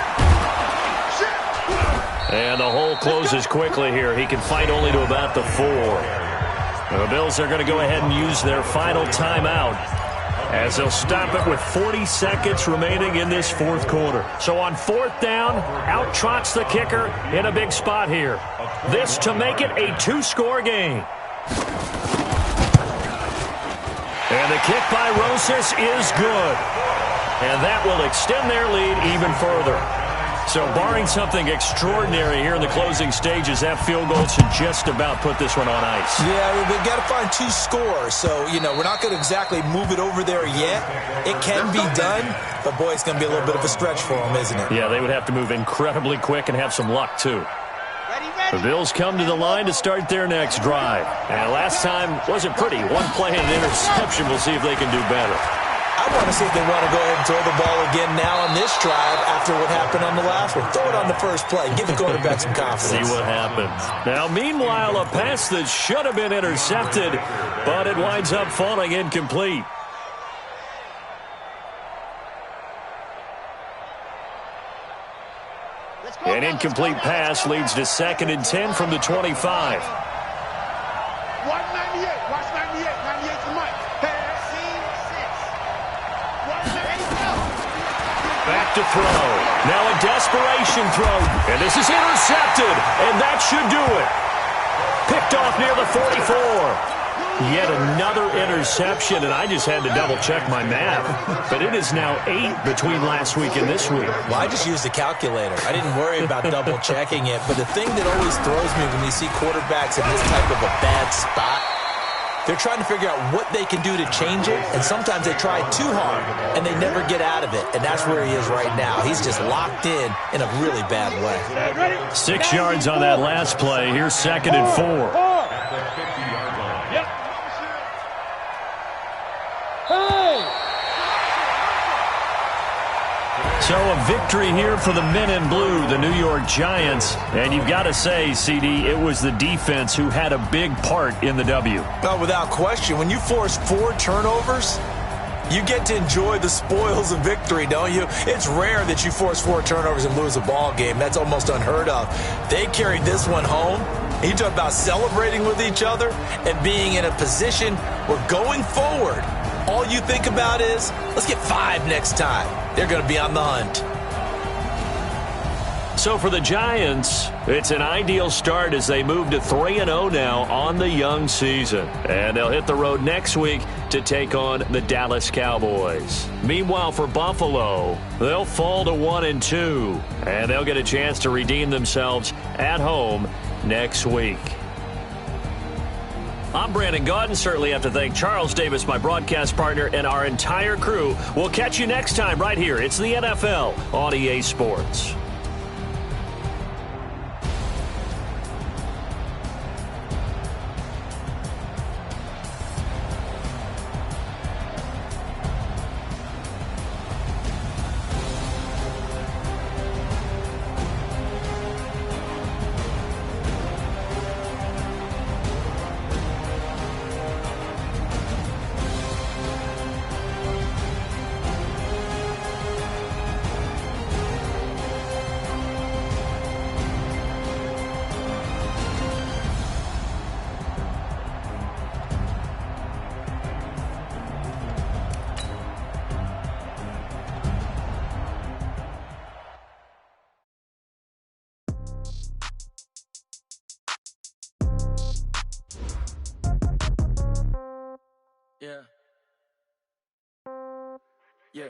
And the hole closes quickly here. He can fight only to about the 4. The Bills are going to go ahead and use their final timeout as they'll stop it with 40 seconds remaining in this fourth quarter. So on fourth down, out trots the kicker in a big spot here. This to make it a 2-score game. And the kick by Rosas is good. And that will extend their lead even further. So barring something extraordinary here in the closing stages, that field goal should just about put this one on ice. Yeah, we've got to find 2 scores. So, we're not going to exactly move it over there yet. It can be done, but, boy, it's going to be a little bit of a stretch for them, isn't it? Yeah, they would have to move incredibly quick and have some luck, too. The Bills come to the line to start their next drive. And last time wasn't pretty. One play and an interception. We'll see if they can do better. I want to see if they want to go ahead and throw the ball again now on this drive after what happened on the last one. Throw it on the first play. Give the quarterback some confidence. See what happens. Now, meanwhile, a pass that should have been intercepted, but it winds up falling incomplete. An incomplete pass leads to 2nd and 10 from the 25. Watch 98. Watch 98. 98 to Mike. Back to throw. Now a desperation throw. And this is intercepted. And that should do it. Picked off near the 44. Yet another interception, and I just had to double-check my math. But it is now 8 between last week and this week. Well, I just used a calculator. I didn't worry about double-checking it. But the thing that always throws me when you see quarterbacks in this type of a bad spot, they're trying to figure out what they can do to change it, and sometimes they try too hard, and they never get out of it, and that's where he is right now. He's just locked in a really bad way. 6 yards on that last play. Here's 2nd and 4. So a victory here for the men in blue, the New York Giants. And you've got to say, CD, it was the defense who had a big part in the W. No, without question. When you force 4 turnovers, you get to enjoy the spoils of victory, don't you? It's rare that you force 4 turnovers and lose a ball game. That's almost unheard of. They carried this one home. You talk about celebrating with each other and being in a position where going forward, all you think about is, let's get 5 next time. They're going to be on the hunt. So for the Giants, it's an ideal start as they move to 3-0 now on the young season. And they'll hit the road next week to take on the Dallas Cowboys. Meanwhile, for Buffalo, they'll fall to 1-2. And they'll get a chance to redeem themselves at home next week. I'm Brandon Gaudin. Certainly have to thank Charles Davis, my broadcast partner, and our entire crew. We'll catch you next time right here. It's the NFL on EA Sports. Yeah. Yeah.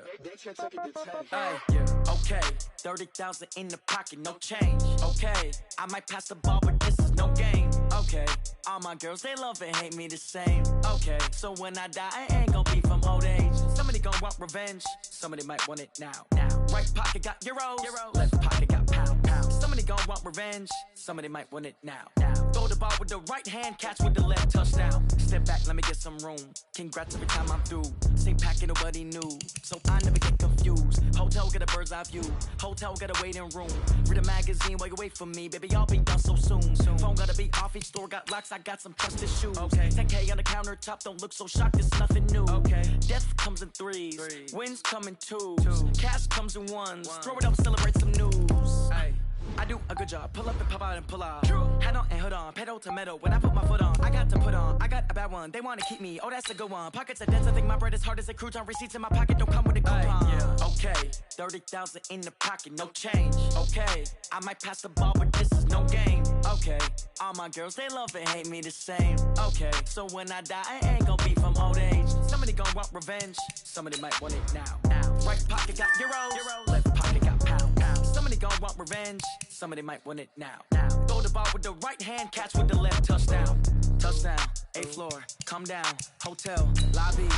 Okay, 30,000 in the pocket, no change. Okay, I might pass the ball, but this is no game. Okay, all my girls, they love and hate me the same. Okay, so when I die, I ain't gon' be from old age. Somebody gon' want revenge, somebody might want it now. Right pocket got euros, left pocket got pound. Somebody gon' want revenge, somebody might want it now. Throw the ball with the right hand, catch with the left, touchdown. Step back, let me get some room. Congrats every time I'm through. Same packet, nobody knew, so I never get confused. Hotel get a bird's eye view. Hotel got a waiting room. Read a magazine while you wait for me, baby. I'll be done so soon. Phone gotta be off. Each store got locks. I got some trusted shoes. Okay. 10K on the countertop. Don't look so shocked. It's nothing new. Okay. Death comes in threes. Wins come in twos. Cash comes in ones. Throw it up, celebrate some news. Hey. I do a good job. Pull up and pop out and pull out. Hat on and hood on. Pedal to metal. When I put my foot on, I got to put on. I got a bad one. They want to keep me. Oh, that's a good one. Pockets are dense. I think my bread is hard as a crouton. Receipts in my pocket don't come with a coupon. Yeah. Okay, 30,000 in the pocket, no change. Okay, I might pass the ball, but this is no game. Okay, all my girls, they love and hate me the same. Okay, so when I die, I ain't gon' be from old age. Somebody gon' want revenge. Somebody might want it now. Right pocket got euros. Left pocket got pound. Somebody gon' want revenge. Somebody might want it now. Throw the ball with the right hand, catch with the left, touchdown. Touchdown, 8th floor, come down, hotel, lobby.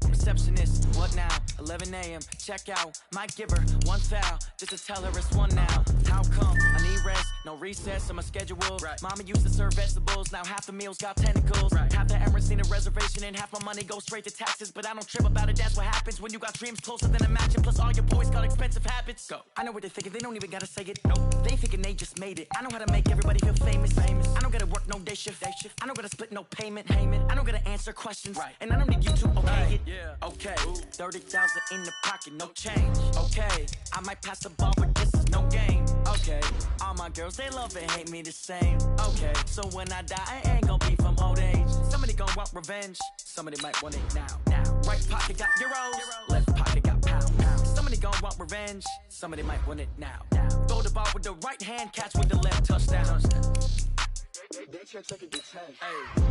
Receptionist, what now? 11 a.m., check out. Might give her one foul, just to tell her it's one now. How come? I need rest, no recess on my schedule. Right. Mama used to serve vegetables, now half the meals got tentacles. Right. Half the Emirates need a reservation and half my money goes straight to taxes. But I don't trip about it, that's what happens when you got dreams closer than a matching. Plus all your boys got expensive habits. Go. I know what they're thinking, they don't even gotta say it. Nope. They thinking they just made it. I know how to make everybody feel famous. I don't gotta work no day shift. I don't gotta split no payment. I don't gotta answer questions. Right. And I don't need you to okay it. Yeah. Okay, 30,000 in the pocket, no change. Okay, I might pass the ball, but this is no game. Okay, all my girls, they love and hate me the same. Okay, so when I die, I ain't gon' be from old age. Somebody gon' want revenge, somebody might want it now. Right pocket got euros, left pocket got pound. Somebody gon' want revenge, somebody might want it now. Throw the ball with the right hand, catch with the left, touchdown. They check like a good time. Hey.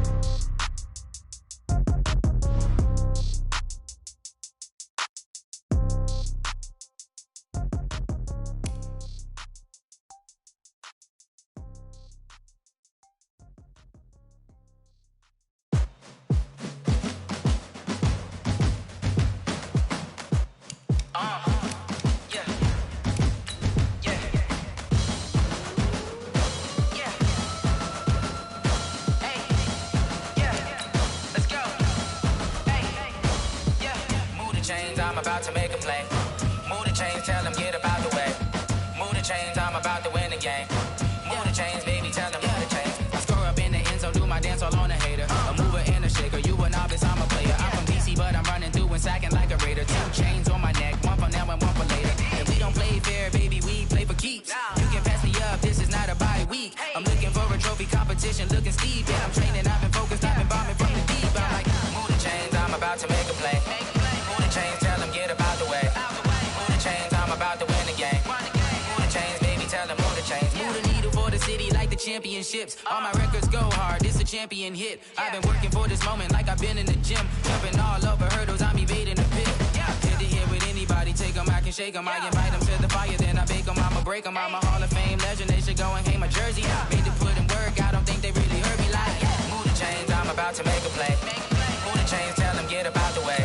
About to make a play. Move the chains, tell them get up out the way. Move the chains, I'm about to win the game. Move the chains, baby, tell them move the chains. I score up in the end zone, do my dance all on a hater. A mover and a shaker, you a novice, I'm a player. I'm from DC, but I'm running through and sacking like a raider. 2 chains on my neck, one for now and one for later. If we don't play fair, baby, we play for keeps. You can pass me up, this is not a bye week. I'm looking for a trophy competition, looking steep. Yeah, I'm training, I've been focused, I've been bombing from the deep. I'm like, move the chains, I'm about to make a play. Move the chains, tell them get up out the way. Move the chains, I'm about to win the game. Move the chains, baby, tell them move the chains. Move the needle for the city like the championships. All my records go hard, this a champion hit. I've been working for this moment like I've been in the gym. Jumping all over hurdles, I'm evading the pit. Hit to hit with anybody, take them, I can shake them. I invite them to the fire, then I bake them, I'ma break them. I'm a Hall of Fame legend, they should go and hang my jersey. Made to put in work, I don't think they really heard me like. Move the chains, I'm about to make a play. Move the chains, tell them get up out the way.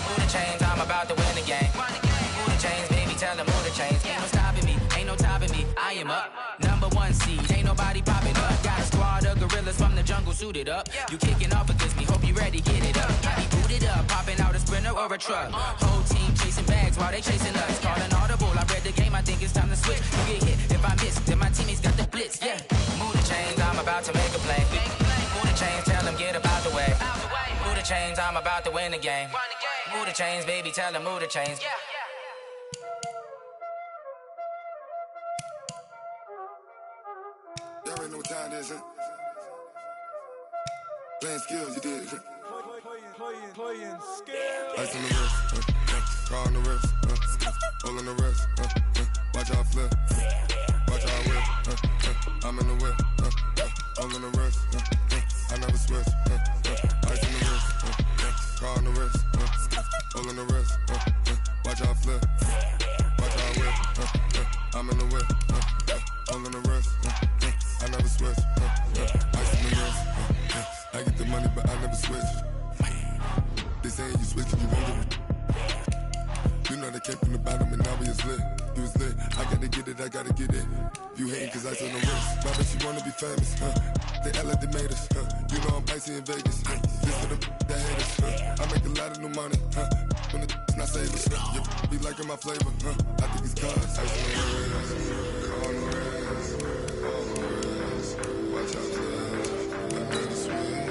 Move the chains, I'm about to win the game. Move the chains, baby, tell them move the chains. Ain't no stopping me, ain't no topping me. I am up, #1 seed, ain't nobody popping up. Got a squad of gorillas from the jungle suited up. You kicking off against me, hope you ready, get it up. I be booted up, popping out a sprinter or a truck. Whole team chasing bags while they chasing us. Calling audible, I read the game, I think it's time to switch. You get hit, if I miss, then my teammates got the blitz, yeah. Move the chains, I'm about to make a play. Move the chains, tell them get up out the way. Move the chains, I'm about to win the game. Move the chains, baby, tell them move the chains. Y'all already know what time it is, huh? Playing skills, you did. Playing skills. Ice on the wrist, car on the wrist, hole in the wrist, watch out flip, watch out whip, I'm in the whip, hole in the wrist, I never switch, ice on the wrist. hole in the wrist, watch how I flip, watch how I whip, I'm in the whip, hole in the wrist, I never switch, ice in the wrist, I get the money but I never switch. They saying you switch, you won't get it. You know they came from the bottom and now we is lit. You was lit, I gotta get it, I gotta get it. You hating cause ice on the wrist. My bitch, you wanna be famous, They Ella, they made us, You know I'm icy in Vegas, This for the that haters, I make a lot of new money, When the not savers, You be liking my flavor, I think it's cause ice on the wrist, on the wrist, on the wrist. Watch out, I never switch,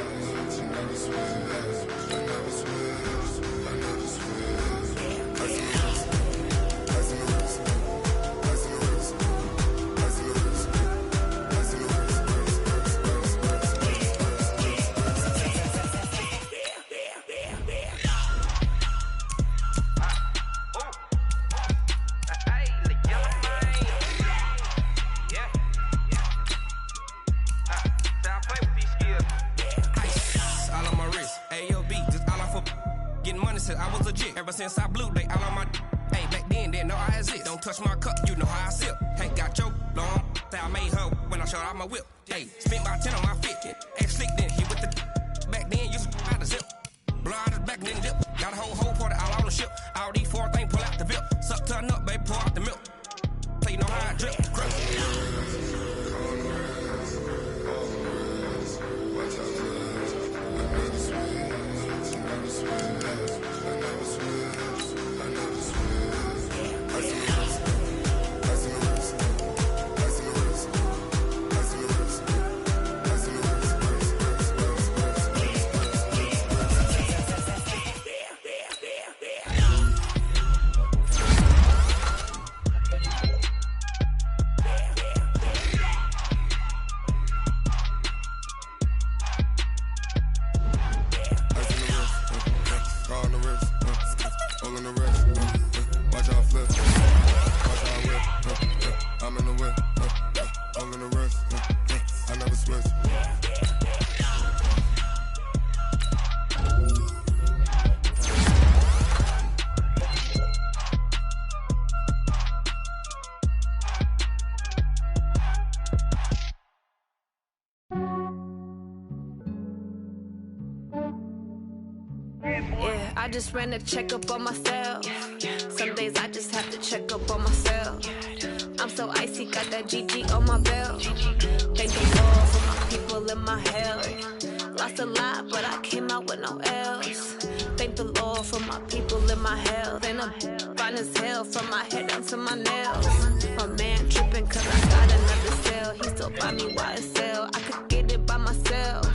I never switch, I never switch, I never switch. Ice on the wrist, ice on the wrist, ice on the wrist, ice on the wrist, ice on the wrist. I was legit ever since I blew they all on my hey back then didn't know I exist. Don't touch my cup, you know how I sip. Hey, got your long I made her when I showed out my whip. Hey, spent about 10 on my fit. Ex slick then hit with the back then used to out the zip. Blow out his back then dip. Got a whole party all on the ship. All these four things pull out the VIP. Suck turn up, baby, pour out the milk. So you know how I drip. Crush. I just ran a checkup on myself. Some days I just have to check up on myself. I'm so icy, got that GG on my belt. Thank the Lord for my people in my hell. Lost a lot, but I came out with no L's. Thank the Lord for my people in my health. And I'm fine as hell from my head down to my nails. My man tripping cause I got another cell. He still buy me YSL. I could get it by myself.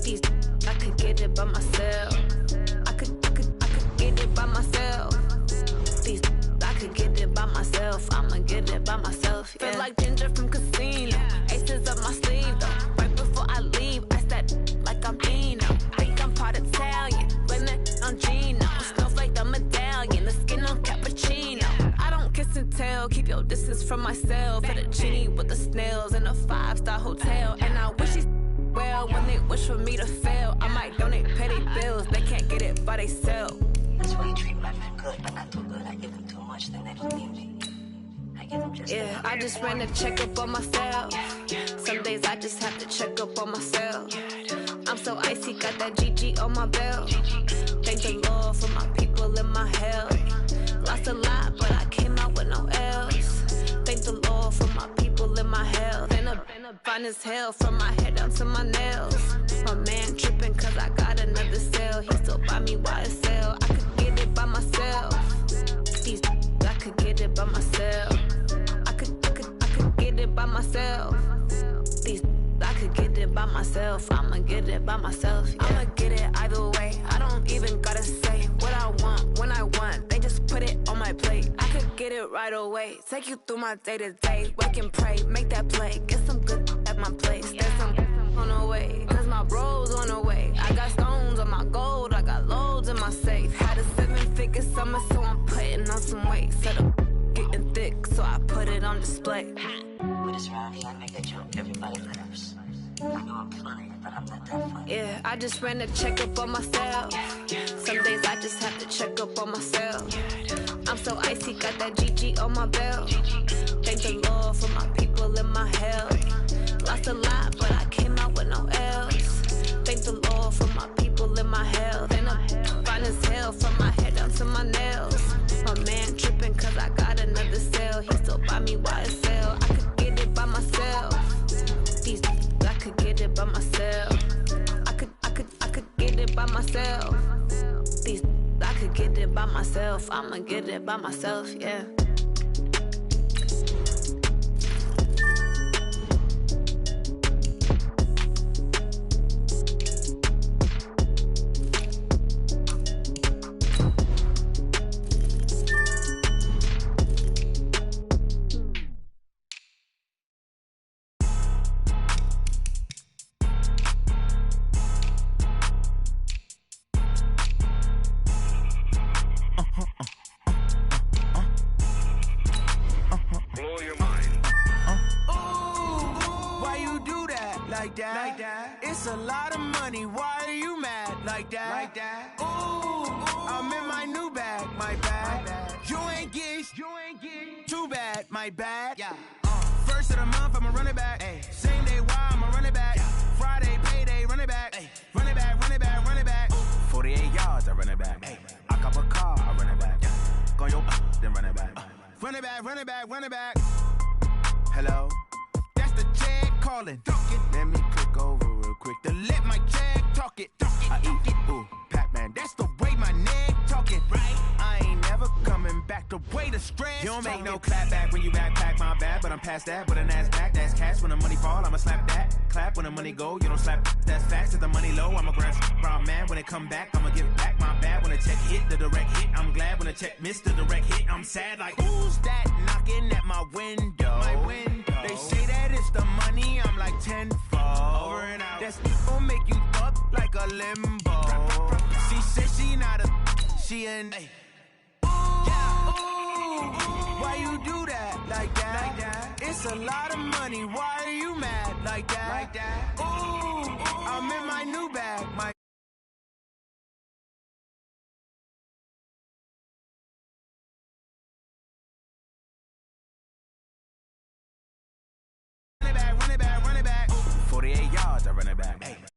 These I could get it by myself. I could get it by myself. These I could get it by myself. I'ma get it by myself. Yeah. Feel like Ginger from Casino. Aces up my sleeve though. Right before I leave, I said like I'm Dino. Think I'm part Italian. Blame it on Gino. Smells like the medallion. The skin on cappuccino. I don't kiss and tell. Keep your distance from myself. For the genie with the snails in a 5-star hotel. And I wish he's well when they wish for me to fail. I might donate petty bills. They can't get it by they sell. That's why you treat my men good, but not too good. I give them too much, then they don't need me. I give them just yeah, I just ran a checkup on myself. Some days I just have to check up on myself. I'm so icy, got that GG on my belt. Thank the Lord for my people in my hell. Lost a lot, but I came out with no L's. Thank the Lord for my people in my health. And I'm fine as hell from my head down to my nails. My man tripping cause I got another cell. He still buy me YSL. I could get it by myself. These I could get it by myself. I could get it by myself. These I could get it by myself. I'ma get it by myself. Yeah. I'ma get it either way. I don't even gotta say what I want when I want. They just put it on my plate. I could get it right away. Take you through my day to day. Wake and pray, make that play. Get some good at my place. There's some on the way, cause my bro's on the way. I got stones on my gold. I got loads in my safe. Had a 7-figure summer, so I'm putting on some weight. Set up getting thick, so I put it on display. with this round here, I make that jump. Everybody laughs. I know I'm funny, but I'm not that funny. Yeah, I just ran a checkup on myself. Some days I just have to check up on myself. I'm so icy, got that GG on my belt. Thank the Lord for my people in my health. Lost a lot, but I came out with no else. Thank the Lord for my people in my health. And I'm fine as hell from my head down to my nails. My man tripping cause I got another cell. He still buy me YSL. I could get it by myself. I could get it by myself. I could get it by myself. I could get it by myself. I'ma get it by myself, yeah. It's a lot of money, why are you mad like that? Ooh, I'm in my new bag, my bad. You ain't get too bad, my bad. Yeah. First of the month, I'ma run it back. Ay. Same day, why I'ma run it back. Yeah. Friday, payday, run it back. Ay. Run it back, run it back, run it back. 48 yards, I run it back. Ay. I cop a car, I run it back. Yeah. Go your then run it back. Run it back, run it back, run it back. Hello? That's the check calling. Let me click over real quick to let my check talk it. I eat it, ooh, Pac-Man. That's the way my neck talking. Right? I ain't never coming back the way the stress. You don't make no clap back when you backpack, my bad. But I'm past that with an ass back. That's cash when the money fall, I'ma slap that. Clap when the money go, you don't slap. That's facts. If the money low, I'ma grab brown man. When it come back, I'ma give back my bad. When the check hit, the direct hit. I'm glad when the check missed the direct hit. I'm sad like, who's that knocking at my window? My window. They say that it's the money, I'm like tenfold. Over and out. That's gon' make you up like a limbo. She said she not a, she an. Why you do that like that? It's a lot of money, why are you mad like that? Ooh, I'm in my new bag, my. Run it back, 48 yards, I run it back. Ay.